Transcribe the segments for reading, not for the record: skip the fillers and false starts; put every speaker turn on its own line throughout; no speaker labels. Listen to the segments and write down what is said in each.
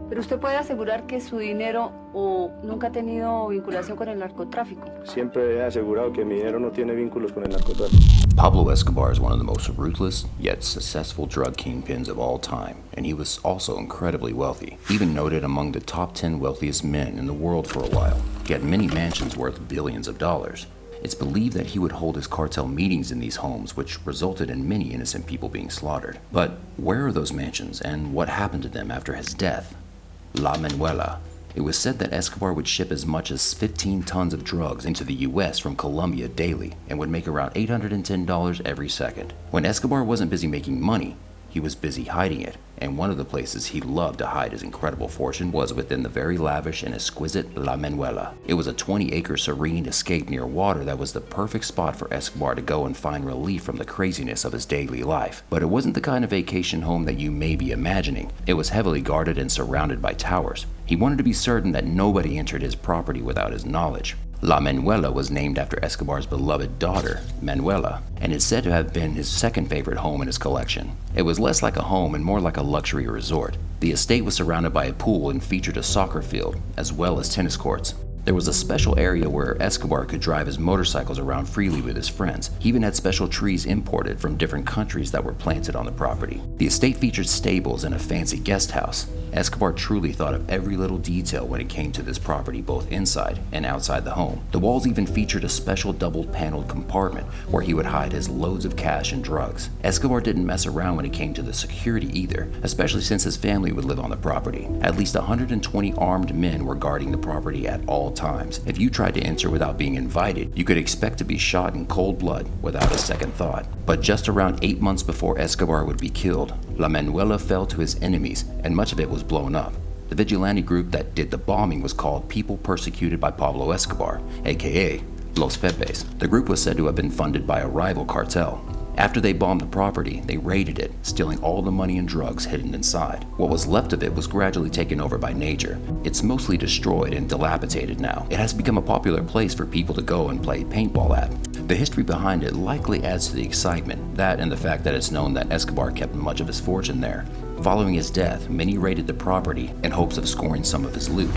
Pero usted puede asegurar que su dinero o nunca ha tenido vinculación con el narcotráfico.
Siempre he asegurado que mi dinero no tiene vínculos con el narcotráfico.
Pablo Escobar is one of the most ruthless yet successful drug kingpins of all time, and he was also incredibly wealthy, even noted among the top 10 wealthiest men in the world for a while. He had many mansions worth billions of dollars. It's believed that he would hold his cartel meetings in these homes, which resulted in many innocent people being slaughtered. But where are those mansions, and what happened to them after his death? La Manuela. It was said that Escobar would ship as much as 15 tons of drugs into the US from Colombia daily and would make around $810 every second. When Escobar wasn't busy making money, he was busy hiding it, and one of the places he loved to hide his incredible fortune was within the very lavish and exquisite La Manuela. It was a 20-acre serene escape near water that was the perfect spot for Escobar to go and find relief from the craziness of his daily life. But it wasn't the kind of vacation home that you may be imagining. It was heavily guarded and surrounded by towers. He wanted to be certain that nobody entered his property without his knowledge. La Manuela was named after Escobar's beloved daughter, Manuela, and is said to have been his second favorite home in his collection. It was less like a home and more like a luxury resort. The estate was surrounded by a pool and featured a soccer field, as well as tennis courts. There was a special area where Escobar could drive his motorcycles around freely with his friends. He even had special trees imported from different countries that were planted on the property. The estate featured stables and a fancy guest house. Escobar truly thought of every little detail when it came to this property, both inside and outside the home. The walls even featured a special double-paneled compartment where he would hide his loads of cash and drugs. Escobar didn't mess around when it came to the security either, especially since his family would live on the property. At least 120 armed men were guarding the property at all times. If you tried to enter without being invited, you could expect to be shot in cold blood without a second thought. But just around 8 months before Escobar would be killed, La Manuela fell to his enemies, and much of it was blown up. The vigilante group that did the bombing was called People Persecuted by Pablo Escobar, aka Los Pepes. The group was said to have been funded by a rival cartel. After they bombed the property, they raided it, stealing all the money and drugs hidden inside. What was left of it was gradually taken over by nature. It's mostly destroyed and dilapidated now. It has become a popular place for people to go and play paintball at. The history behind it likely adds to the excitement, that and the fact that it's known that Escobar kept much of his fortune there. Following his death, many raided the property in hopes of scoring some of his loot.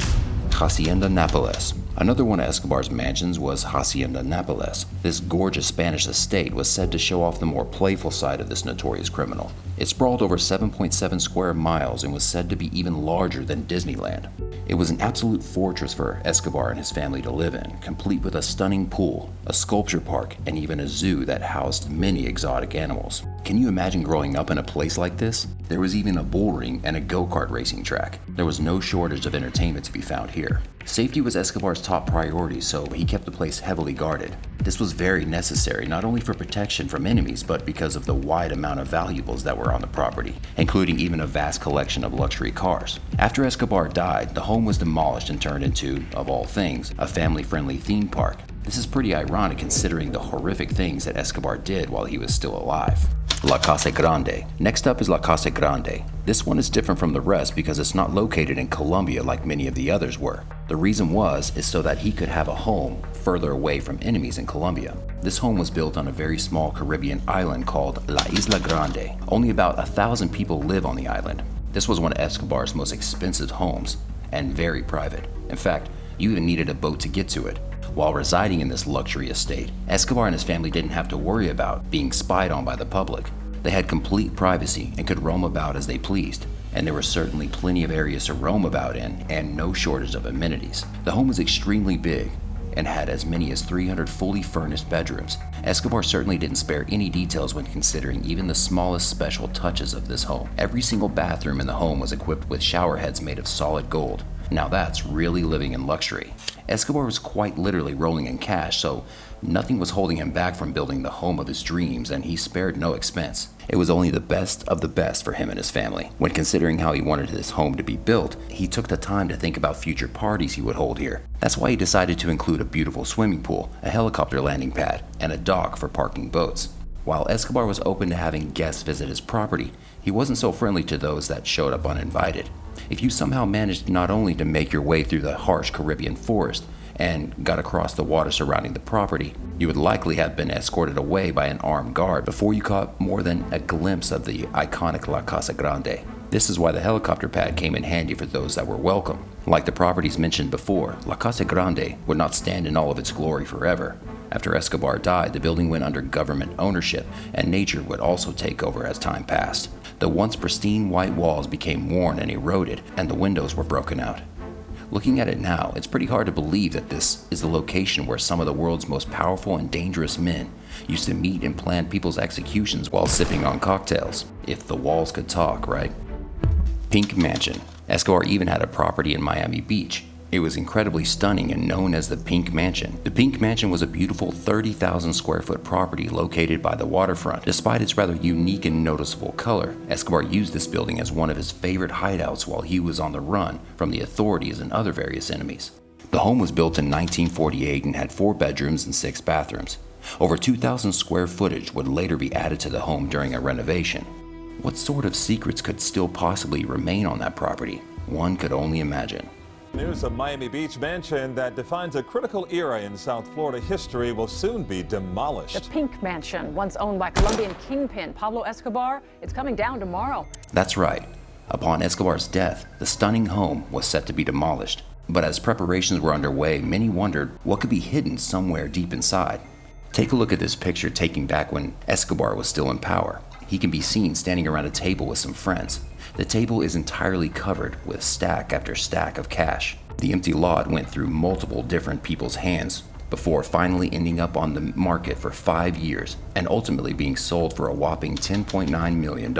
Hacienda Napolis. Another one of Escobar's mansions was Hacienda Napolis. This gorgeous Spanish estate was said to show off the more playful side of this notorious criminal. It sprawled over 7.7 square miles and was said to be even larger than Disneyland. It was an absolute fortress for Escobar and his family to live in, complete with a stunning pool, a sculpture park, and even a zoo that housed many exotic animals. Can you imagine growing up in a place like this? There was even a bull ring and a go-kart racing track. There was no shortage of entertainment to be found here. Safety was Escobar's top priority, so he kept the place heavily guarded. This was very necessary, not only for protection from enemies, but because of the wide amount of valuables that were on the property, including even a vast collection of luxury cars. After Escobar died, the home was demolished and turned into, of all things, a family-friendly theme park. This is pretty ironic considering the horrific things that Escobar did while he was still alive. La Casa Grande. Next up is La Casa Grande. This one is different from the rest because it's not located in Colombia like many of the others were. The reason is so that he could have a home further away from enemies in Colombia. This home was built on a very small Caribbean island called La Isla Grande. Only about 1,000 people live on the island. This was one of Escobar's most expensive homes and very private. In fact, you even needed a boat to get to it. While residing in this luxury estate, Escobar and his family didn't have to worry about being spied on by the public. They had complete privacy and could roam about as they pleased, and there were certainly plenty of areas to roam about in and no shortage of amenities. The home was extremely big and had as many as 300 fully furnished bedrooms. Escobar certainly didn't spare any details when considering even the smallest special touches of this home. Every single bathroom in the home was equipped with shower heads made of solid gold. Now that's really living in luxury. Escobar was quite literally rolling in cash, so nothing was holding him back from building the home of his dreams, and he spared no expense. It was only the best of the best for him and his family. When considering how he wanted his home to be built, he took the time to think about future parties he would hold here. That's why he decided to include a beautiful swimming pool, a helicopter landing pad, and a dock for parking boats. While Escobar was open to having guests visit his property, he wasn't so friendly to those that showed up uninvited. If you somehow managed not only to make your way through the harsh Caribbean forest and got across the water surrounding the property, you would likely have been escorted away by an armed guard before you caught more than a glimpse of the iconic La Casa Grande. This is why the helicopter pad came in handy for those that were welcome. Like the properties mentioned before, La Casa Grande would not stand in all of its glory forever. After Escobar died, the building went under government ownership, and nature would also take over as time passed. The once pristine white walls became worn and eroded, and the windows were broken out. Looking at it now, it's pretty hard to believe that this is the location where some of the world's most powerful and dangerous men used to meet and plan people's executions while sipping on cocktails. If the walls could talk, right? Pink Mansion. Escobar even had a property in Miami Beach. It was incredibly stunning and known as the Pink Mansion. The Pink Mansion was a beautiful 30,000 square foot property located by the waterfront. Despite its rather unique and noticeable color, Escobar used this building as one of his favorite hideouts while he was on the run from the authorities and other various enemies. The home was built in 1948 and had 4 bedrooms and 6 bathrooms. Over 2,000 square footage would later be added to the home during a renovation. What sort of secrets could still possibly remain on that property? One could only imagine.
News of Miami Beach mansion that defines a critical era in South Florida history will soon be demolished.
The Pink Mansion, once owned by Colombian kingpin Pablo Escobar, it's coming down tomorrow.
That's right. Upon Escobar's death, the stunning home was set to be demolished. But as preparations were underway, many wondered what could be hidden somewhere deep inside. Take a look at this picture taken back when Escobar was still in power. He can be seen standing around a table with some friends. The table is entirely covered with stack after stack of cash. The empty lot went through multiple different people's hands before finally ending up on the market for 5 years and ultimately being sold for a whopping $10.9 million.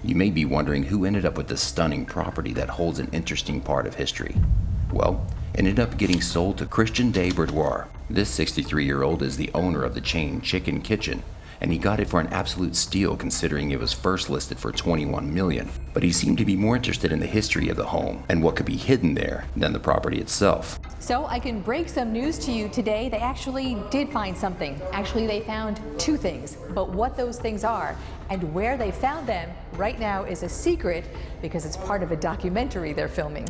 You may be wondering who ended up with this stunning property that holds an interesting part of history. Well, it ended up getting sold to Christian de Boudoir. This 63-year-old is the owner of the chain Chicken Kitchen, and he got it for an absolute steal considering it was first listed for $21 million. But he seemed to be more interested in the history of the home and what could be hidden there than the property itself.
So I can break some news to you today. They actually did find something. Actually, they found 2 things, but what those things are and where they found them right now is a secret because it's part of a documentary they're filming.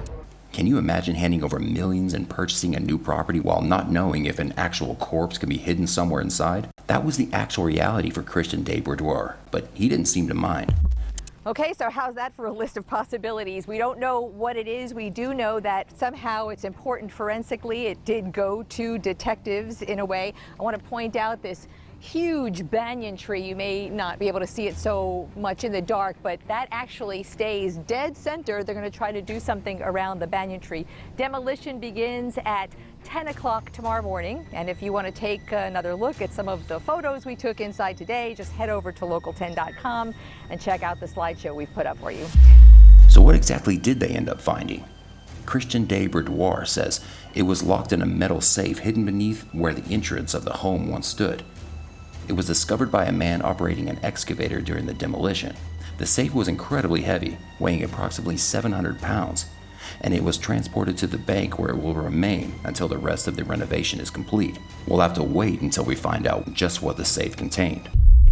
Can you imagine handing over millions and purchasing a new property while not knowing if an actual corpse can be hidden somewhere inside? That was the actual reality for Christian de Boudoir, but he didn't seem to mind.
Okay, so how's that for a list of possibilities? We don't know what it is. We do know that somehow it's important forensically. It did go to detectives in a way. I want to point out this huge banyan tree. You may not be able to see it so much in the dark, but that actually stays dead center. They're going to try to do something around the banyan tree. Demolition begins at 10 o'clock tomorrow morning. And if you want to take another look at some of the photos we took inside today, just head over to local10.com and check out the slideshow we've put up for you.
So what exactly did they end up finding? Christian de Boudoir says it was locked in a metal safe hidden beneath where the entrance of the home once stood. It was discovered by a man operating an excavator during the demolition. The safe was incredibly heavy, weighing approximately 700 pounds, and it was transported to the bank where it will remain until the rest of the renovation is complete. We'll have to wait until we find out just what the safe contained.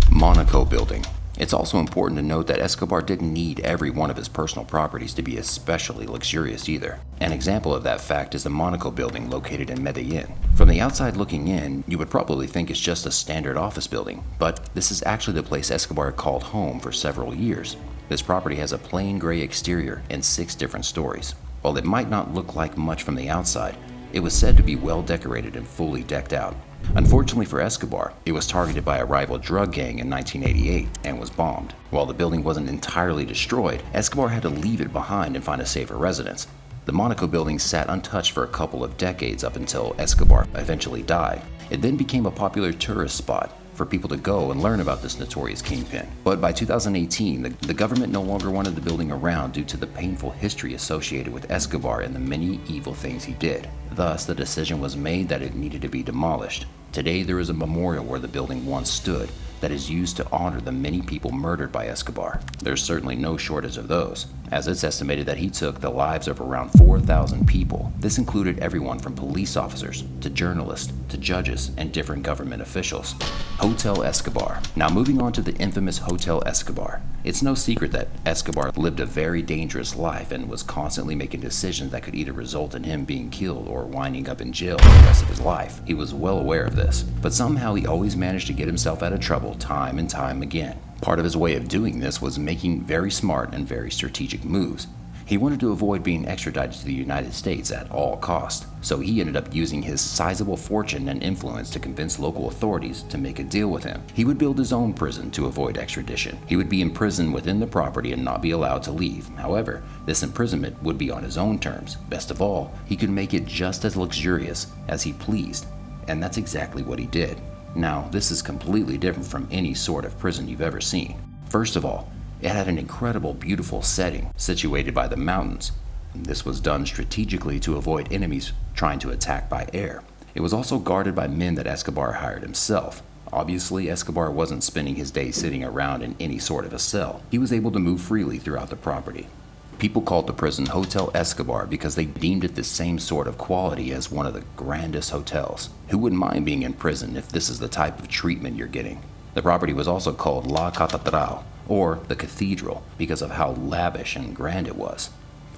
Monaco building. It's also important to note that Escobar didn't need every one of his personal properties to be especially luxurious either. An example of that fact is the Monaco building located in Medellin. From the outside looking in, you would probably think it's just a standard office building, but this is actually the place Escobar called home for several years. This property has a plain gray exterior and 6 different stories. While it might not look like much from the outside, it was said to be well decorated and fully decked out. Unfortunately for Escobar, it was targeted by a rival drug gang in 1988 and was bombed. While the building wasn't entirely destroyed, Escobar had to leave it behind and find a safer residence. The Monaco building sat untouched for a couple of decades up until Escobar eventually died. It then became a popular tourist spot for people to go and learn about this notorious kingpin. But by 2018, the government no longer wanted the building around due to the painful history associated with Escobar and the many evil things he did. Thus, the decision was made that it needed to be demolished. Today, there is a memorial where the building once stood that is used to honor the many people murdered by Escobar. There's certainly no shortage of those, as it's estimated that he took the lives of around 4,000 people. This included everyone from police officers to journalists to judges and different government officials. Hotel Escobar. Now moving on to the infamous Hotel Escobar. It's no secret that Escobar lived a very dangerous life and was constantly making decisions that could either result in him being killed or winding up in jail for the rest of his life. He was well aware of this, but somehow he always managed to get himself out of trouble time and time again. Part of his way of doing this was making very smart and very strategic moves. He wanted to avoid being extradited to the United States at all costs, so he ended up using his sizable fortune and influence to convince local authorities to make a deal with him. He would build his own prison to avoid extradition. He would be imprisoned within the property and not be allowed to leave. However, this imprisonment would be on his own terms. Best of all, he could make it just as luxurious as he pleased, and that's exactly what he did. Now, this is completely different from any sort of prison you've ever seen. First of all, it had an incredible, beautiful setting situated by the mountains. This was done strategically to avoid enemies trying to attack by air. It was also guarded by men that Escobar hired himself. Obviously, Escobar wasn't spending his days sitting around in any sort of a cell. He was able to move freely throughout the property. People called the prison Hotel Escobar because they deemed it the same sort of quality as one of the grandest hotels. Who wouldn't mind being in prison if this is the type of treatment you're getting? The property was also called La Catedral, or the Cathedral, because of how lavish and grand it was.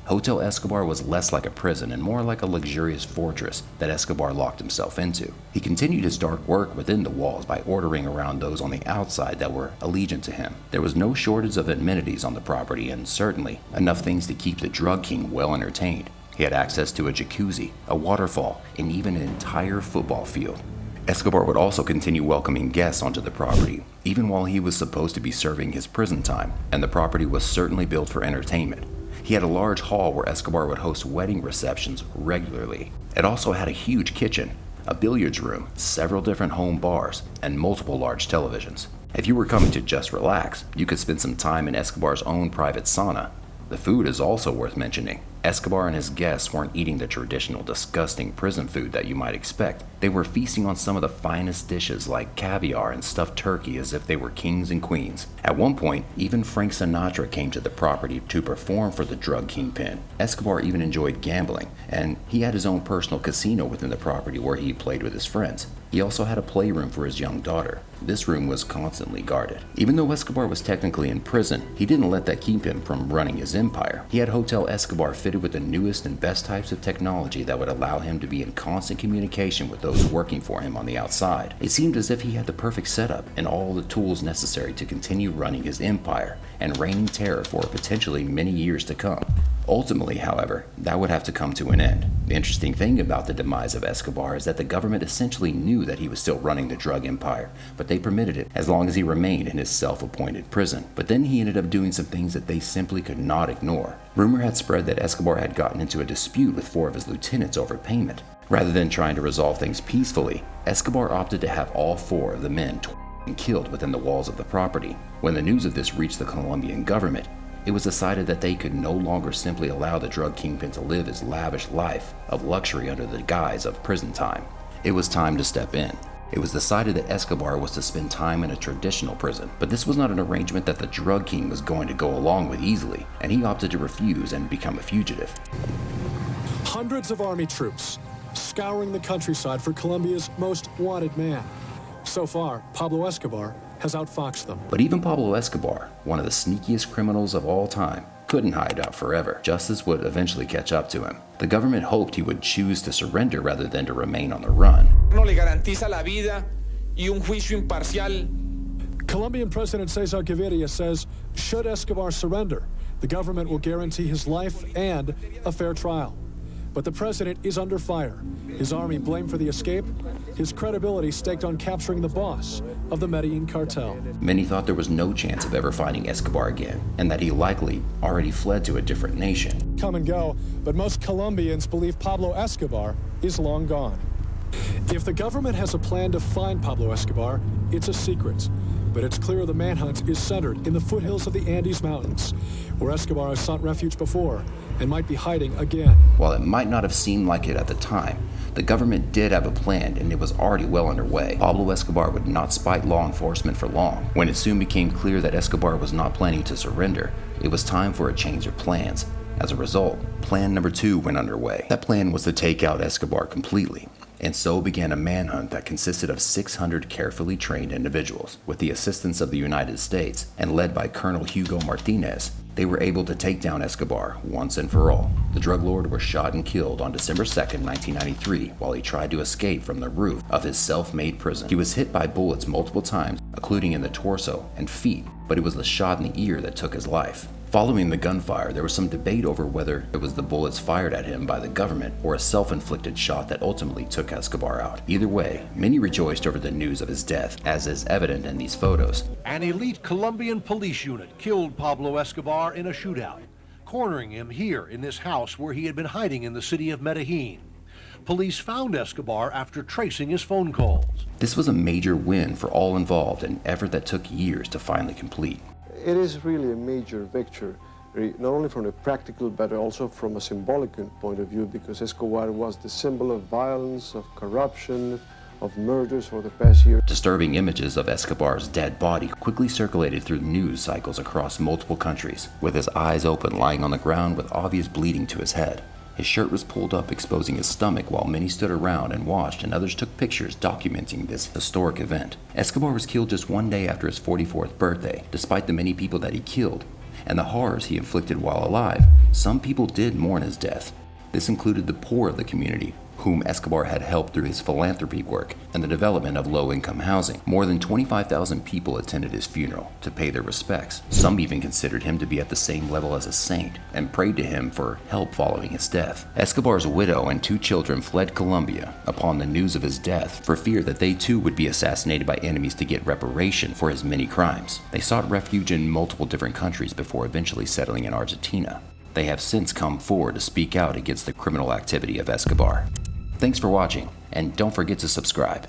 Hotel Escobar was less like a prison and more like a luxurious fortress that Escobar locked himself into. He continued his dark work within the walls by ordering around those on the outside that were allegiant to him. There was no shortage of amenities on the property, and certainly enough things to keep the drug king well entertained. He had access to a jacuzzi, a waterfall, and even an entire football field. Escobar would also continue welcoming guests onto the property, even while he was supposed to be serving his prison time, and the property was certainly built for entertainment. He had a large hall where Escobar would host wedding receptions regularly. It also had a huge kitchen, a billiards room, several different home bars, and multiple large televisions. If you were coming to just relax, you could spend some time in Escobar's own private sauna. The food is also worth mentioning. Escobar and his guests weren't eating the traditional disgusting prison food that you might expect. They were feasting on some of the finest dishes like caviar and stuffed turkey as if they were kings and queens. At one point, even Frank Sinatra came to the property to perform for the drug kingpin. Escobar even enjoyed gambling, and he had his own personal casino within the property where he played with his friends. He also had a playroom for his young daughter. This room was constantly guarded. Even though Escobar was technically in prison, he didn't let that keep him from running his empire. He had Hotel Escobar fitted with the newest and best types of technology that would allow him to be in constant communication with those working for him on the outside. It seemed as if he had the perfect setup and all the tools necessary to continue running his empire and reigning terror for potentially many years to come. Ultimately, however, that would have to come to an end. The interesting thing about the demise of Escobar is that the government essentially knew that he was still running the drug empire, but they permitted it as long as he remained in his self-appointed prison. But then he ended up doing some things that they simply could not ignore. Rumor had spread that Escobar had gotten into a dispute with 4 of his lieutenants over payment. Rather than trying to resolve things peacefully, Escobar opted to have all 4 of the men killed within the walls of the property. When the news of this reached the Colombian government, it was decided that they could no longer simply allow the drug kingpin to live his lavish life of luxury under the guise of prison time. It was time to step in. It was decided that Escobar was to spend time in a traditional prison, but this was not an arrangement that the drug king was going to go along with easily, and he opted to refuse and become a fugitive.
Hundreds of army troops scouring the countryside for Colombia's most wanted man. So far, Pablo Escobar has outfoxed them.
But even Pablo Escobar, one of the sneakiest criminals of all time, couldn't hide out forever. Justice would eventually catch up to him. The government hoped he would choose to surrender rather than to remain on the run.
No le garantiza la vida y un juicio imparcial.
Colombian President Cesar Gaviria says, should Escobar surrender, the government will guarantee his life and a fair trial. But the president is under fire. His army blamed for the escape, his credibility staked on capturing the boss of the Medellin cartel.
Many thought there was no chance of ever finding Escobar again, and that he likely already fled to a different nation.
Come and go, but most Colombians believe Pablo Escobar is long gone. If the government has a plan to find Pablo Escobar, it's a secret. But it's clear the manhunt is centered in the foothills of the Andes Mountains, where Escobar has sought refuge before and might be hiding again.
While it might not have seemed like it at the time, the government did have a plan, and it was already well underway. Pablo Escobar would not spite law enforcement for long. When it soon became clear that Escobar was not planning to surrender, it was time for a change of plans. As a result, plan number 2 went underway. That plan was to take out Escobar completely. And so began a manhunt that consisted of 600 carefully trained individuals, with the assistance of the United States and led by Colonel Hugo Martinez. They were able to take down Escobar once and for all. The drug lord was shot and killed on December 2nd, 1993, while he tried to escape from the roof of his self-made prison. He was hit by bullets multiple times, including in the torso and feet, but it was the shot in the ear that took his life. Following the gunfire, there was some debate over whether it was the bullets fired at him by the government or a self-inflicted shot that ultimately took Escobar out. Either way, many rejoiced over the news of his death, as is evident in these photos.
An elite Colombian police unit killed Pablo Escobar in a shootout, cornering him here in this house where he had been hiding in the city of Medellin. Police found Escobar after tracing his phone calls.
This was a major win for all involved, an effort that took years to finally complete.
It is really a major victory, not only from a practical but also from a symbolic point of view, because Escobar was the symbol of violence, of corruption, of murders for the past year.
Disturbing images of Escobar's dead body quickly circulated through news cycles across multiple countries, with his eyes open, lying on the ground with obvious bleeding to his head. His shirt was pulled up, exposing his stomach, while many stood around and watched, and others took pictures documenting this historic event. Escobar was killed just one day after his 44th birthday. Despite the many people that he killed and the horrors he inflicted while alive, some people did mourn his death. This included the poor of the community, whom Escobar had helped through his philanthropy work and the development of low-income housing. More than 25,000 people attended his funeral to pay their respects. Some even considered him to be at the same level as a saint and prayed to him for help following his death. Escobar's widow and 2 children fled Colombia upon the news of his death for fear that they too would be assassinated by enemies to get reparation for his many crimes. They sought refuge in multiple different countries before eventually settling in Argentina. They have since come forward to speak out against the criminal activity of Escobar. Thanks for watching, and don't forget to subscribe.